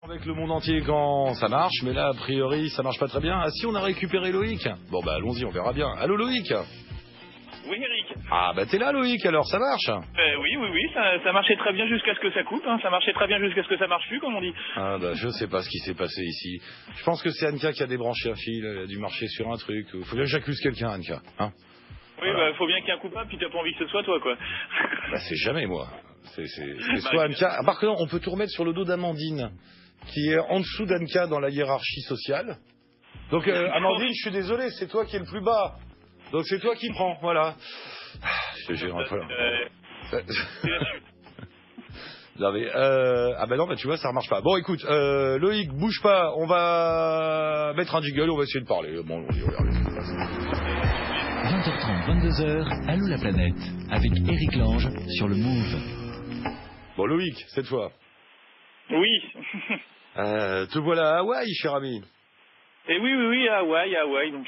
Avec le monde entier quand ça marche, mais là, a priori, ça marche pas très bien. Ah si, on a récupéré Loïc. Bon bah allons-y, on verra bien. Allô Loïc? Oui, Eric. Ah bah t'es là Loïc, alors ça marche? Oui, ça marchait très bien jusqu'à ce que ça coupe, hein. Ça marchait très bien jusqu'à ce que ça marche plus, comme on dit. Ah bah je sais pas ce qui s'est passé ici. Je pense que c'est Anka qui a débranché un fil, elle a dû marcher sur un truc. Faut bien que j'accuse quelqu'un, Anka. Hein, Oui, voilà. bah faut bien qu'il y ait un coupable, puis t'as pas envie que ce soit toi, quoi. Bah c'est jamais moi. C'est Bah, soit Anka. Ah, par contre, on peut tout remettre sur le dos d'Amandine, qui est en dessous d'Anka dans la hiérarchie sociale. Donc Amandine, je suis désolé, c'est toi qui es le plus bas. Donc c'est toi qui prends, voilà. Je te jure, non mais ah bah non, bah tu vois, ça remarche pas. Bon écoute, Loïc, bouge pas, on va mettre un jingle, on va essayer de parler. Bon, on va regarder ce qui se passe. 20h30, 22h, Allô la planète, avec Eric Lange sur le Move. Bon Loïc, cette fois. Oui. Te voilà à Hawaï, cher ami. Et oui, à Hawaï. Donc,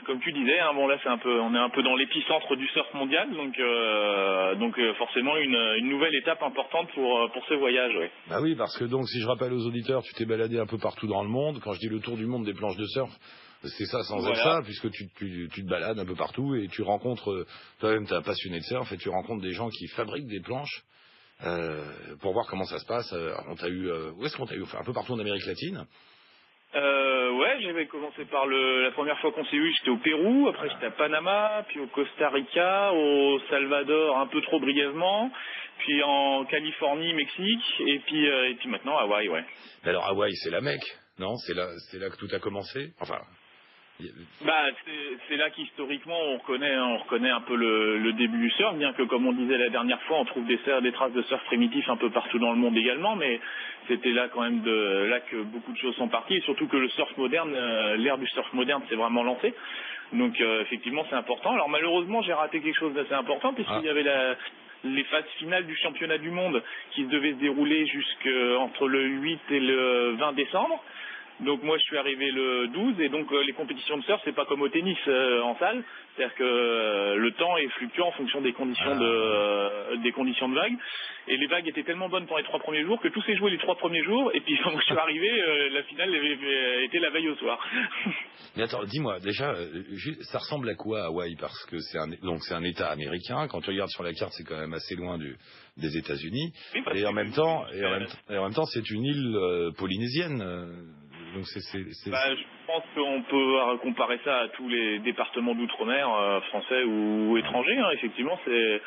comme tu disais, hein, bon là, on est un peu dans l'épicentre du surf mondial, donc forcément une nouvelle étape importante pour ce voyage, ouais. Bah oui, parce que donc si je rappelle aux auditeurs, tu t'es baladé un peu partout dans le monde. Quand je dis le tour du monde des planches de surf, c'est ça sans être ça, puisque tu te balades un peu partout et tu rencontres, toi-même t'es un passionné de surf et tu rencontres des gens qui fabriquent des planches pour voir comment ça se passe. On t'a eu, où est-ce qu'on t'a eu? Enfin, un peu partout en Amérique latine. Ouais, j'avais commencé par la première fois qu'on s'est eu, j'étais au Pérou, après j'étais à Panama, puis au Costa Rica, au Salvador un peu trop brièvement, puis en Californie, Mexique, et puis maintenant Hawaï, ouais. Mais alors Hawaï, c'est la Mecque, non? C'est là que tout a commencé. Enfin. Bah, c'est là qu'historiquement on reconnaît un peu le début du surf, bien que comme on disait la dernière fois, on trouve des traces de surf primitif un peu partout dans le monde également, mais c'était là quand même là que beaucoup de choses sont parties, et surtout que le surf moderne, l'ère du surf moderne s'est vraiment lancée. Donc effectivement c'est important. Alors malheureusement j'ai raté quelque chose d'assez important, puisqu'il y avait les phases finales du championnat du monde qui devaient se dérouler entre le 8 et le 20 décembre. Donc moi je suis arrivé le 12 et donc les compétitions de surf c'est pas comme au tennis en salle, c'est-à-dire que le temps est fluctuant en fonction des conditions de vagues, et les vagues étaient tellement bonnes pendant les 3 premiers jours que tout s'est joué les 3 premiers jours, et puis quand je suis arrivé la finale était la veille au soir. Mais attends, dis-moi déjà, ça ressemble à quoi Hawaï? Parce que c'est un État américain. Quand tu regardes sur la carte, c'est quand même assez loin des États-Unis. Oui, et en même temps, c'est une île polynésienne. Donc Bah, je pense qu'on peut comparer ça à tous les départements d'outre-mer, français ou étrangers. Hein. Effectivement, c'est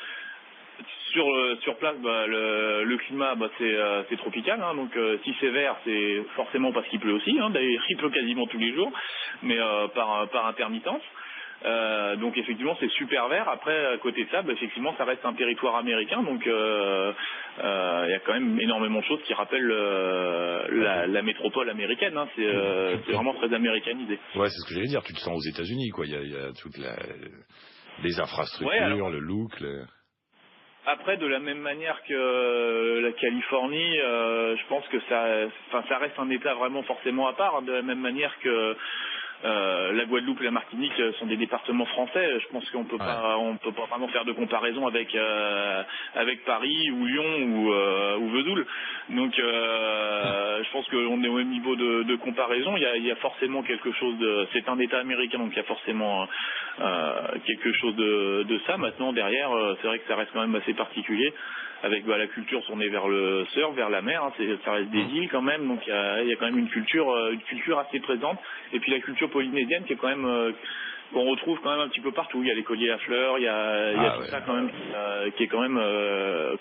sur place, bah, le climat, bah, c'est tropical. Hein. Donc si c'est vert, c'est forcément parce qu'il pleut aussi. Hein. D'ailleurs, il pleut quasiment tous les jours, mais par intermittence. Donc effectivement c'est super vert. Après à côté de ça, bah, effectivement ça reste un territoire américain, donc il y a quand même énormément de choses qui rappellent la métropole américaine, hein. C'est vraiment très américanisé. Ouais, c'est ce que j'allais dire, tu te sens aux États-Unis quoi, il y a toutes les infrastructures, le look. Après, de la même manière que la Californie, je pense que ça reste un État vraiment forcément à part, hein, de la même manière que la Guadeloupe et la Martinique sont des départements français. Je pense qu'on peut pas vraiment faire de comparaison avec Paris ou Lyon ou Vesoul. Donc je pense qu'on est au même niveau de comparaison. Il y a forcément quelque chose c'est un État américain, donc il y a forcément quelque chose de ça. Maintenant derrière, c'est vrai que ça reste quand même assez particulier, avec la culture tournée vers le surf, vers la mer, hein, ça reste des îles quand même, donc il y a quand même une culture assez présente, et puis la culture polynésienne qui est quand même qu'on retrouve quand même un petit peu partout. Il y a les colliers à fleurs, il y a tout ça quand même qui est quand même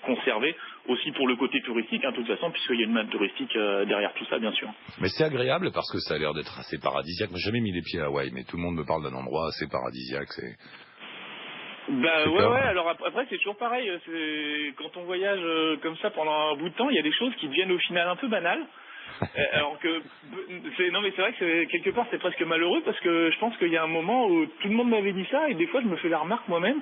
conservé, aussi pour le côté touristique, hein, de toute façon, puisqu'il y a une manne touristique derrière tout ça, bien sûr. Mais c'est agréable parce que ça a l'air d'être assez paradisiaque. Moi, j'ai jamais mis les pieds à Hawaï, mais tout le monde me parle d'un endroit assez paradisiaque. Bah ouais, alors après c'est toujours pareil, quand on voyage comme ça pendant un bout de temps, il y a des choses qui deviennent au final un peu banales. Alors que non mais c'est vrai que quelque part c'est presque malheureux, parce que je pense qu'il y a un moment où tout le monde m'avait dit ça, et des fois je me fais la remarque moi-même.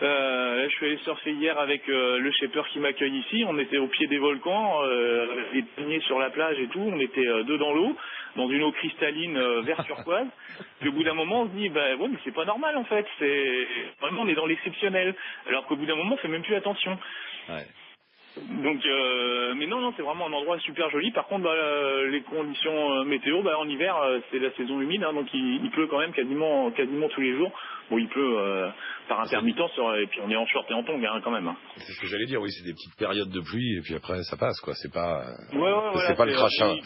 Là, je suis allé surfer hier avec le shaper qui m'accueille ici. On était au pied des volcans, avec des palmiers sur la plage et tout. On était deux dans l'eau, dans une eau cristalline vert turquoise. Puis au bout d'un moment, on se dit, bah ouais, mais c'est pas normal en fait. Vraiment, on est dans l'exceptionnel. Alors qu'au bout d'un moment, on fait même plus attention. Ouais. Donc, mais non, c'est vraiment un endroit super joli. Par contre, les conditions météo, en hiver, c'est la saison humide, hein, donc il pleut quand même quasiment tous les jours. Bon, il pleut par intermittence, et puis on est en short et en tongs quand même. Hein. C'est ce que j'allais dire, oui, c'est des petites périodes de pluie, et puis après ça passe, quoi. C'est pas, voilà, pas le crachin,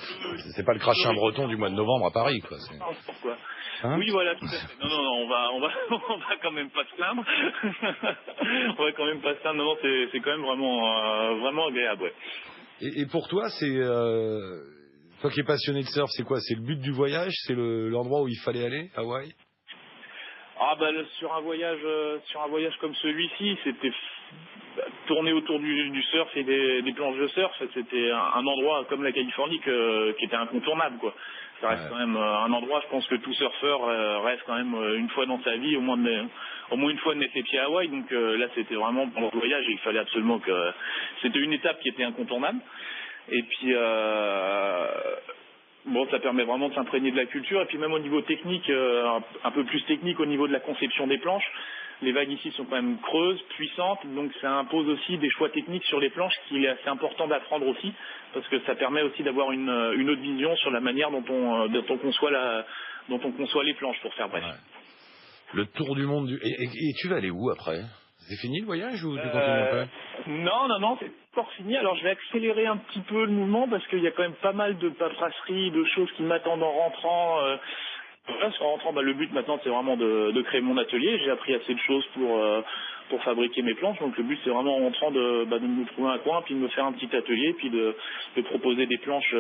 c'est pas le crachin breton du mois de novembre à Paris, quoi. Hein, oui, voilà, tout à fait. Non, on va quand même pas se plaindre. On va quand même pas se plaindre. Non, c'est quand même vraiment agréable, ouais. Et pour toi, c'est toi qui es passionné de surf, c'est quoi? C'est le but du voyage? C'est l'endroit où il fallait aller, Hawaï? Sur un voyage comme celui-ci, c'était tourner autour du surf et des planches de surf. C'était un endroit comme la Californie qui était incontournable, quoi. Ça reste quand même un endroit, je pense que tout surfeur reste quand même une fois dans sa vie, au moins une fois de mettre les pieds à Hawaï. Donc là, c'était vraiment pour le voyage, il fallait absolument que c'était une étape qui était incontournable. Et puis ça permet vraiment de s'imprégner de la culture. Et puis même au niveau technique, un peu plus technique au niveau de la conception des planches. Les vagues ici sont quand même creuses, puissantes, donc ça impose aussi des choix techniques sur les planches qu'il est assez important d'apprendre aussi, parce que ça permet aussi d'avoir une autre vision sur la manière dont on conçoit les planches, pour faire bref. Ouais. Le tour du monde et tu vas aller où après? C'est fini le voyage ou tu continues un peu? Non, c'est encore fini. Alors je vais accélérer un petit peu le mouvement parce qu'il y a quand même pas mal de paperasserie, de choses qui m'attendent en rentrant. En rentrant, le but maintenant c'est vraiment de créer mon atelier. J'ai appris assez de choses pour fabriquer mes planches. Donc le but c'est vraiment en rentrant de me trouver un coin, puis de me faire un petit atelier, puis de proposer des planches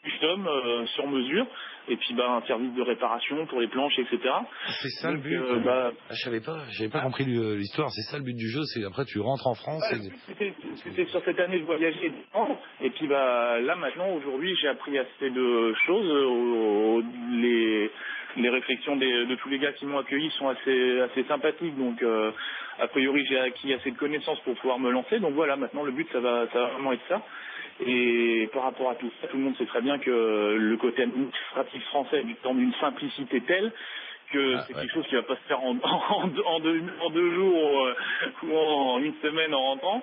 custom sur mesure, et puis un service de réparation pour les planches, etc. C'est ça le but. J'avais pas compris l'histoire. C'est ça le but du jeu. C'est après tu rentres en France. C'était sur cette année de voyager, et puis là maintenant aujourd'hui j'ai appris assez de choses. Les réflexions de tous les gars qui m'ont accueilli sont assez sympathiques, donc a priori j'ai acquis assez de connaissances pour pouvoir me lancer. Donc voilà, maintenant le but ça va vraiment être ça. Et par rapport à tout ça, tout le monde sait très bien que le côté administratif français est d'une simplicité telle que c'est quelque chose qui va pas se faire en deux jours ou en une semaine en rentrant.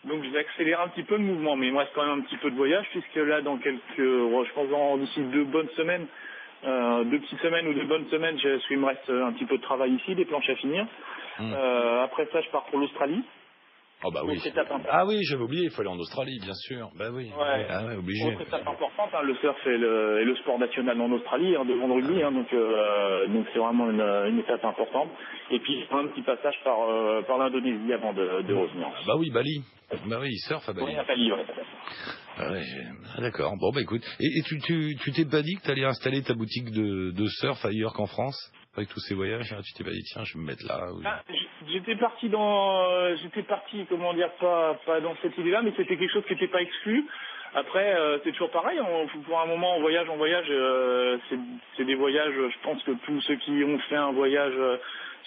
Donc je vais accélérer un petit peu le mouvement, mais il me reste quand même un petit peu de voyage, puisque là dans je pense d'ici 2 bonnes semaines, 2 petites semaines ou 2 bonnes semaines, il me reste un petit peu de travail ici, des planches à finir. Après ça, je pars pour l'Australie. Oh bah oui. Ah oui, j'avais oublié, il faut aller en Australie, bien sûr. Bah oui. Ouais. Obligé. Autre étape importante, le surf est le sport national en Australie, devant le rugby, donc c'est vraiment une étape importante. Et puis un petit passage par l'Indonésie avant de revenir. Bah oui, Bali. Bah oui, il surf à Bali. Oui, à Bali, ouais. D'accord. Bon bah écoute. Et tu t'es pas dit que tu allais installer ta boutique de surf ailleurs qu'en France? Avec tous ces voyages, tu t'es pas dit tiens, je vais me mettre là. J'étais parti, comment dire, pas dans cette idée-là, mais c'était quelque chose qui n'était pas exclu. Après, c'est toujours pareil. Pour un moment, on voyage. C'est des voyages. Je pense que tous ceux qui ont fait un voyage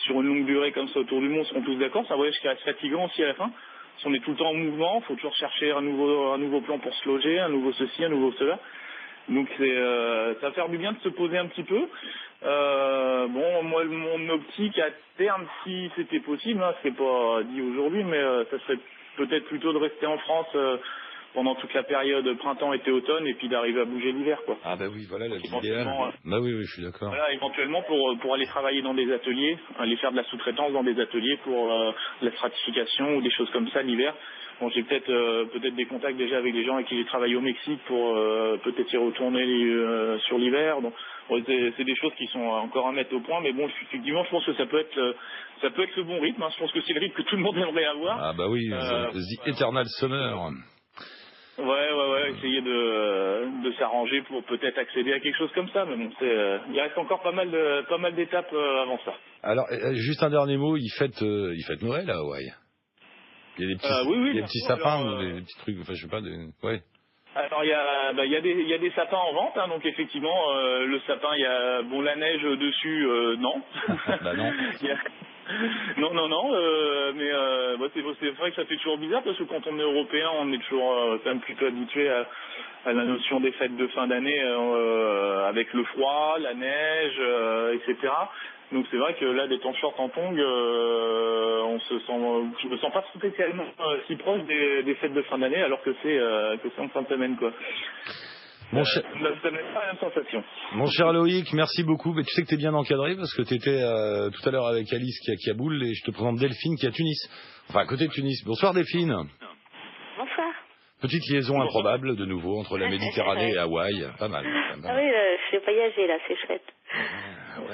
sur une longue durée comme ça autour du monde seront tous d'accord. C'est un voyage qui reste fatigant aussi à la fin. Parce qu'on est tout le temps en mouvement. Il faut toujours chercher un nouveau plan pour se loger, un nouveau ceci, un nouveau cela. Donc ça va faire du bien de se poser un petit peu. Moi, mon optique à terme, si c'était possible, c'est pas dit aujourd'hui, mais ça serait peut-être plutôt de rester en France pendant toute la période printemps, été, automne, et puis d'arriver à bouger l'hiver, quoi. Ah bah oui, voilà l'idéal. Bah oui, je suis d'accord. Voilà, éventuellement pour aller travailler dans des ateliers, aller faire de la sous-traitance dans des ateliers pour la stratification ou des choses comme ça l'hiver. Bon, j'ai peut-être des contacts déjà avec des gens avec qui j'ai travaillé au Mexique pour peut-être y retourner sur l'hiver. Donc c'est des choses qui sont encore à mettre au point, mais bon, effectivement, je pense que ça peut être le bon rythme. Je pense que c'est le rythme que tout le monde aimerait avoir. Ah bah oui, The Eternal Summer. Ouais, essayer de s'arranger pour peut-être accéder à quelque chose comme ça, mais bon, il reste encore pas mal d'étapes avant ça. Alors, juste un dernier mot, il fête Noël à Hawaï. Il y a des petits, des petits sapins, des petits trucs, enfin je sais pas, ouais. Alors il y a des sapins en vente, donc effectivement le sapin, il y a la neige dessus, non. Bah non. Non, mais c'est vrai que ça fait toujours bizarre parce que quand on est européen, on est toujours quand même plutôt habitué à la notion des fêtes de fin d'année avec le froid, la neige, etc. Donc c'est vrai que là, d'être en short en tongs, je me sens pas spécialement si proche des fêtes de fin d'année, alors que c'est en fin de semaine, quoi. Ça n'est pas la même sensation. Mon cher Loïc, merci beaucoup. Mais tu sais que tu es bien encadré parce que tu étais tout à l'heure avec Alice qui est à Kaboul et je te présente Delphine qui est à Tunis. Enfin, à côté de Tunis. Bonsoir Delphine. Bonsoir. Petite liaison improbable de nouveau entre la Méditerranée et Hawaï. Pas mal. Ah oui, je vais voyager là, c'est chouette.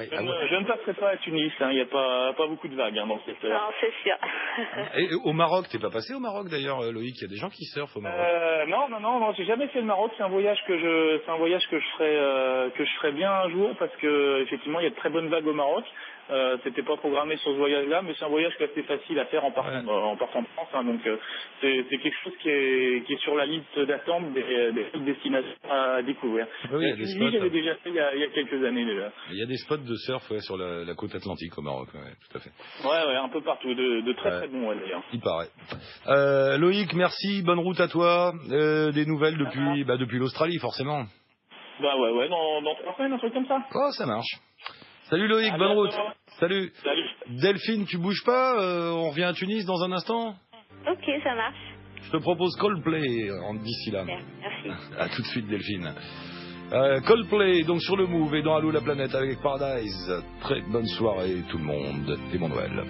Je ne passerai pas à Tunis, il n'y a pas beaucoup de vagues dans cette heure. Non, c'est sûr. Et au Maroc, t'es pas passé au Maroc d'ailleurs, Loïc? Il y a des gens qui surfent au Maroc. Non, j'ai jamais fait le Maroc. C'est un voyage que je ferai bien un jour parce que effectivement il y a de très bonnes vagues au Maroc. C'était pas programmé sur ce voyage-là, mais c'est un voyage qui est assez facile à faire en partant de France. Donc c'est quelque chose qui est sur la liste d'attente des destinations à découvrir. Oui, il y a des spots. J'avais déjà fait il y a quelques années déjà. Il y a des spots de surf sur la côte atlantique au Maroc, tout à fait. Ouais, un peu partout, de très très bons d'ailleurs. Il paraît. Loïc, merci, bonne route à toi. Des nouvelles depuis l'Australie, forcément. Ouais, dans 3 semaines, un truc comme ça. Oh, ça marche. Salut Loïc, bonne route. Salut. Delphine, tu bouges pas, on revient à Tunis dans un instant. Ok, ça marche. Je te propose Coldplay d'ici là. Merci. À tout de suite Delphine. Coldplay, donc sur le Move et dans Allô la planète avec Paradise. Très bonne soirée tout le monde et bon Noël.